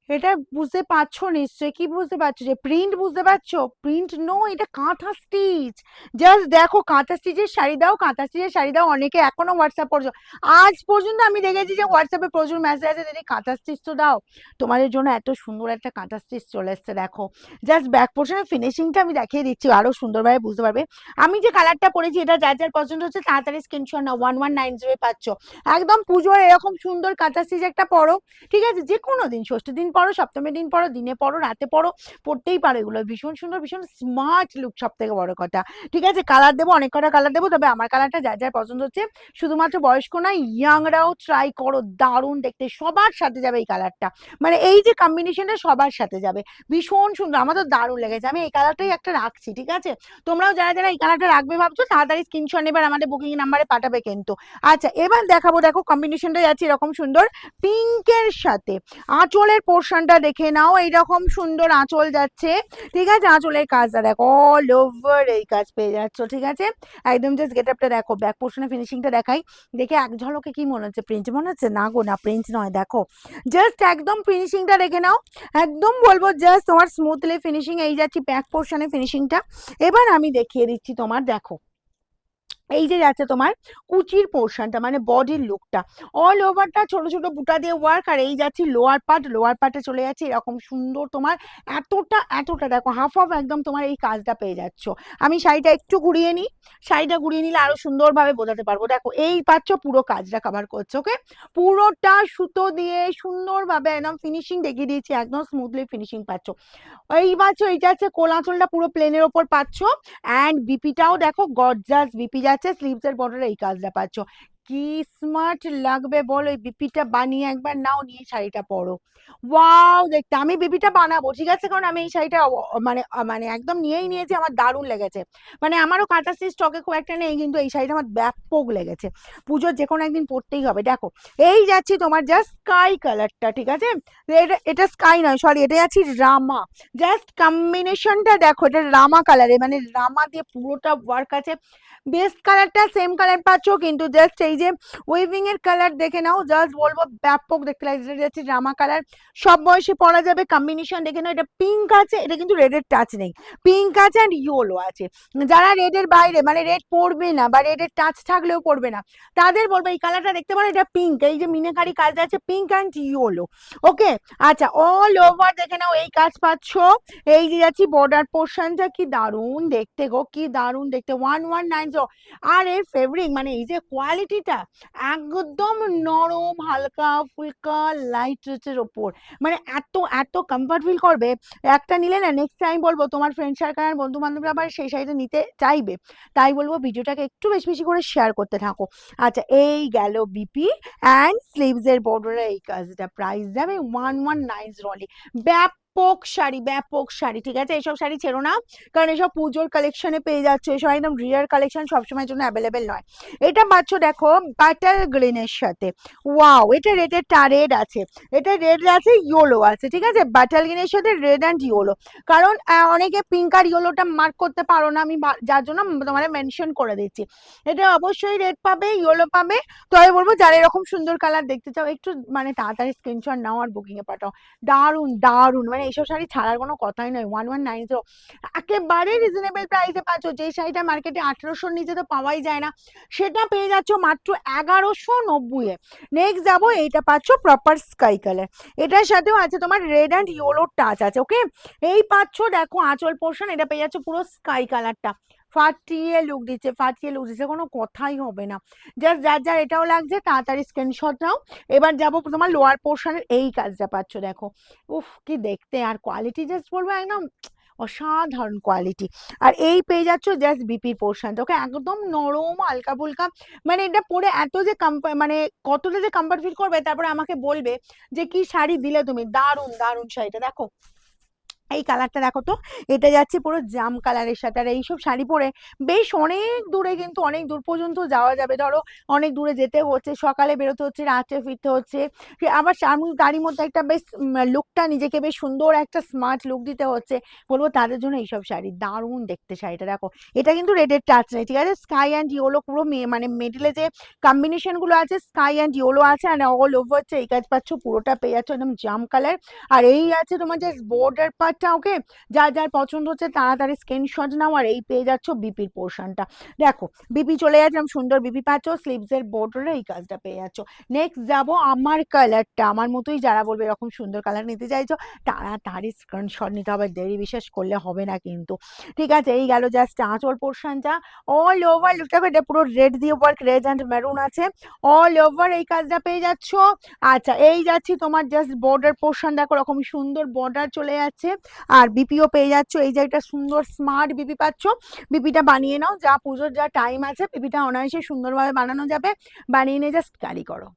এটা বুঝতে পারছো নিশ্চয়ই, কি বুঝতে পারছো যে প্রিন্ট বুঝতে পারছো? প্রিন্ট নো, এটা কাঁথা স্টিচ। জাস্ট দেখো, কাঁথা স্টিচের শাড়ি দাও, কাঁথা স্টিচের শাড়ি দাও, অনেকে এখনো হোয়াটসঅ্যাপ পর্যন্ত, আজ পর্যন্ত আমি দেখেছি যে হোয়াটসঅ্যাপে প্রচুর মেসেজ আছে, দিদি কাঁথা স্টিচ তো দাও। তোমাদের জন্য এত সুন্দর একটা কাঁথা স্টিচ চলে এসছে দেখো। জাস্ট ব্যাক পোর্শনের ফিনিশিংটা আমি দেখিয়ে দিচ্ছি, আরো সুন্দরভাবে বুঝতে পারবে। আমি যে কালারটা পরেছি এটা যার যার পছন্দ হচ্ছে তাড়াতাড়ি স্ক্রিনশট নাও, 1190 পাচ্ছ। একদম পুজোর এরকম সুন্দর কাঁথা স্টিচ একটা পরো, ঠিক আছে? যে কোনো দিন, ষষ্ঠীর দিন পরো, সপ্তমীর দিন পরো, দিনে পরো, রাতে পরো, পড়তেই পারো এগুলো। ভীষণ সুন্দর, ভীষণ স্মার্ট লুক, সব থেকে বড় কথা। ঠিক আছে, কালার দেবো, অনেক কটা কালার দেবো, তবে আমার কালারটা যার যার পছন্দ হচ্ছে, শুধুমাত্র বয়স্ক না, ইয়াংরাও ট্রাই করো, দারুণ দেখতে, সবার সাথে যাবে এই কালারটা। মানে এই যে কম্বিনেশনটা সবার সাথে যাবে, ভীষণ সুন্দর, আমার তো দারুণ লেগেছে। আমি এই কালারটাই একটা রাখছি, ঠিক আছে? তোমরাও যারা যারা এই কালারটা রাখবে ভাবছো, তাড়াতাড়ি স্ক্রিনশট নেবার আমাদের বুকিং নাম্বারে পাঠাবে কিন্তু। আচ্ছা, এবার দেখাবো, দেখো কম্বিনেশনটা যাচ্ছে এরকম সুন্দর পিঙ্কের সাথে। আঁচলের পোর্শনটা দেখে নাও, এইরকম সুন্দর আঁচল যাচ্ছে, ঠিক আছে? আঁচলের কাজটা দেখো, অল ওভার এই কাজ পেয়ে যাচ্ছ, ঠিক আছে? একদম জাস্ট গেট আপটা দেখো, ব্যাক পোর্শনের ফিনিশিংটা দেখাই, দেখে এক ঝলকে কি মনে হচ্ছে? প্রিন্ট মনে হচ্ছে? না গো না, প্রিন্ট নয়, দেখো জাস্ট একদম ফিনিশিংটা দেখে নাও। একদম বলবো জাস্ট তোমার স্মুথলি ফিনিশিং, এই যাচ্ছি ব্যাক পোর্শনের ফিনিশিংটা। এবার আমি দেখিয়ে দিচ্ছি তোমার, দেখো এই যে যাচ্ছে তোমার কুচির পোর্শনটা, মানে বডির লুকটা, অল ওভারটা ছোট ছোট বুটা দিয়ে ওয়ার্ক। আর এই যাচ্ছি লোয়ার পার্ট, লোয়ার পার্টে চলে যাচ্ছে এরকম সুন্দর তোমার, এতটা এতটা দেখো হাফ অফ একদম তোমার এই কাজটা পেয়ে যাচ্ছ। আমি শাড়িটা একটু ঘুরিয়ে নিই, শাড়িটা ঘুরিয়ে নিলে আরো সুন্দরভাবে বোঝাতে পারবো। দেখো এই পাচ্ছ পুরো কাজটা কভার করছে, ওকে? পুরোটা সুতো দিয়ে সুন্দরভাবে একদম ফিনিশিং দেখিয়ে দিয়েছি, একদম স্মুথলি ফিনিশিং পাচ্ছ। এই পাচ্ছ, এইটা হচ্ছে কোলাচলটা পুরো প্লেনের ওপর পাচ্ছ। অ্যান্ড বিপিটাও দেখো গর্জাস বিপি যাচ্ছে, স্লিভস এর বর্ডারে এই কাজটা পাচ্ছ। কি স্মার্ট লাগবে বলো, এই বিপিটা বানিয়ে একবার নাও, নিয়ে শাড়িটা পরো, ওয়াও দেখতে। আমি বিপিটা বানাবো, ঠিক আছে? কারণ আমি এই শাড়িটা মানে মানে একদম নিয়েই নিয়েছি, আমার দারুণ লেগেছে। মানে আমারও কাঁথা স্টিচ স্টকে খুব একটা নেই, কিন্তু এই শাড়িটা আমার ব্যাপক লেগেছে, পুজোর যে কোনো একদিন পরতেই হবে। দেখো এই যাচ্ছি তোমার জাস্ট স্কাই কালারটা, ঠিক আছে? এটা এটা স্কাই নয়, সরি, এটা যাচ্ছি রামা। জাস্ট কম্বিনেশনটা দেখো, এটা রামা কালারে, মানে রামা দিয়ে পুরোটা ওয়ার্ক আছে। বেস্ট কালারটা সেম কালার পাচ্ছ, কিন্তু জাস্ট এই যে উইভিং এর কালার দেখে নাও, জাস্ট বলবো ব্যাপক দেখতে লাগছে। এটা যাচ্ছে রামা কালার, সব বয়সে পরা যাবে। কম্বিনেশন দেখে নাও, এটা পিঙ্ক আছে, এটা কিন্তু রেডের টাচ নেই, পিঙ্ক আছে অ্যান্ড ইয়েলো আছে। যারা রেডের বাইরে, মানে রেড পরবে না বা রেডের টাচ থাকলেও পরবে না, তাদের বলবো এই কালারটা দেখতে পারো, এটা পিঙ্ক, এই যে মিনাকারি কাজ আছে, পিঙ্ক অ্যান্ড ইয়েলো, ওকে? আচ্ছা, অল ওভার দেখে নাও এই কাজ পাচ্ছ। এই যে যাচ্ছি বর্ডার পোর্শনটা, কি দারুণ দেখতে গো, কি দারুণ দেখতে, 1190। আর এর ফেব্রিক, মানে এই যে কোয়ালিটিটা, একদম নরম হালকা ফুলকা লাইট এর ওপর, মানে এত এত কমফর্ট ফিল করবে। একটা নিলে না, নেক্সট টাইম বলবো তোমার ফ্রেন্ড সার্কেল আর বন্ধু বান্ধবরা আবার সেই শাড়িটা নিতে চাইবে। তাই বলবো ভিডিওটাকে একটু বেশি বেশি করে শেয়ার করতে থাকো। আচ্ছা, এই গেল বিপি অ্যান্ড স্লিভস এর বর্ডারে এই কাজটা, প্রাইস যাবে 1190 অনলি। ব্যাপক শাড়ি, ব্যাপক শাড়ি, ঠিক আছে? এসব শাড়ি ছেড়ো না, কারণ এসব পুজোর কালেকশনে পেয়ে যাচ্ছে, এসব একদম রিয়ার কালেকশন, সবসময়ের জন্য অ্যাভেলেবেল নয়। এটা পাচ্ছ দেখো বাটার গ্রিনের সাথে, ওয়াও, এটা রেডের রেড আছে, এটা রেড আছে, ইয়েলো আছে, ঠিক আছে? বাটার গ্রিনের সাথে রেড অ্যান্ড ইয়েলো। কারণ অনেকে পিঙ্ক আর ইয়েলোটা মার্ক করতে পারো না, আমি যার জন্য তোমার মেনশন করে দিচ্ছি। এটা অবশ্যই রেড পাবে, ইয়েলো পাবে। তো আমি বলবো যারা এরকম সুন্দর কালার দেখতে চাও, একটু মানে তাড়াতাড়ি স্ক্রিনশট নাও আর বুকিং এ পাঠাও। দারুন দারুন, মানে এইসব শাড়ি ছাড়ার কোনো কথাই নয়। 1190 একেবারে রিজনেবল প্রাইসে পাচ্ছ। যে শাড়িটা মার্কেটে 1800 নিচে তো পাওয়াই যায় না, সেটা পেয়ে যাচ্ছ মাত্র 1190 এ। নেক্সট যাবো, এইটা পাচ্ছ প্রপার স্কাই কালার, এটার সাথেও আছে তোমার রেড অ্যান্ড ইয়েলো টাচ আছে, ওকে? এই পাচ্ছ দেখো আঁচল পোর্শন, এটা পেয়ে যাচ্ছ পুরো স্কাই কালারটা, ফাটিয়ে লুক দিচ্ছে, ফাটিয়ে লুক দিচ্ছে, কোনো কথাই হবে না। জাস্ট যার যার এটাও লাগছে তাড়াতাড়ি স্ক্রিনশট নাও। এবার যাবো তোমার লোয়ার পোর্শনের এই কাজটা পাচ্ছ, দেখো উফ কি দেখতে, আর কোয়ালিটি জাস্ট বলবো একদম অসাধারণ কোয়ালিটি। আর এই পেয়ে যাচ্ছ জাস্ট বিপির পোর্শন, তোকে একদম নরম হালকা ফুলকা, মানে এটা পরে এত যে মানে কতটা যে কমফর্ট ফিল করবে, তারপরে আমাকে বলবে যে কি শাড়ি দিলে তুমি, দারুণ দারুণ শাড়িটা দেখো। এই কালারটা দেখো তো, এটা যাচ্ছে পুরো জাম কালারের সাথে। আর এইসব শাড়ি পরে বেশ অনেক দূরে, কিন্তু অনেক দূর পর্যন্ত যাওয়া যাবে। ধরো অনেক দূরে যেতে হচ্ছে, সকালে বেরোতে হচ্ছে, রাত্রে ফিরতে হচ্ছে, আবার তারই মধ্যে একটা বেশ লুকটা, নিজেকে বেশ সুন্দর একটা স্মার্ট লুক দিতে হচ্ছে, বলবো তাদের জন্য এইসব শাড়ি দারুণ দেখতে। শাড়িটা দেখো, এটা কিন্তু রেডের টাচ নেই, ঠিক আছে? স্কাই অ্যান্ড ইয়েলো পুরো মানে মিডিলে যে কম্বিনেশন গুলো আছে, স্কাই অ্যান্ড ইয়েলো আছে, আর অল ওভার এই কাজ পাচ্ছ, পুরোটা পেয়ে যাচ্ছ একদম জাম কালার। আর এই আছে তোমার যে বর্ডার পার্টটা। ওকে, যার যার পছন্দ হচ্ছে তাড়াতাড়ি স্ক্রিনশট নাও। আর এই পেয়ে যাচ্ছ বিপির পোর্শনটা, দেখো বিপি চলে যাচ্ছে, সুন্দর বিপি পাচ্ছ, স্লিভস এর বর্ডারে এই কাজটা পেয়ে যাচ্ছ। নেক্সট যাবো আমার কালারটা, আমার মতোই যারা বলবে এরকম সুন্দর কালার নিতে চাইছো তাড়াতাড়ি স্ক্রিনশট নিতে হবে, দেরি বিশেষ করলে হবে না কিন্তু। ঠিক আছে, এই গেল জাস্ট আঁচল পোর্শনটা। অল ওভার লুকটা, এটা পুরো রেড দিয়ে ওয়ার্ক, রেড অ্যান্ড মেরুন আছে, অল ওভার এই কাজটা পেয়ে যাচ্ছ। আচ্ছা, এই যাচ্ছি তোমার জাস্ট বর্ডার পোর্শন, দেখো রকম সুন্দর বর্ডার চলে যাচ্ছে। আর বিপিও পেয়ে যাচ্ছ, এই যে একটা সুন্দর স্মার্ট বিপি পাচ্ছ। বিপিটা বানিয়ে নাও, যা পুজোর যা টাইম আছে বিপিটা অনায়াসে সুন্দরভাবে বানানো যাবে, বানিয়ে নিয়ে জাস্ট ক্যারি করো।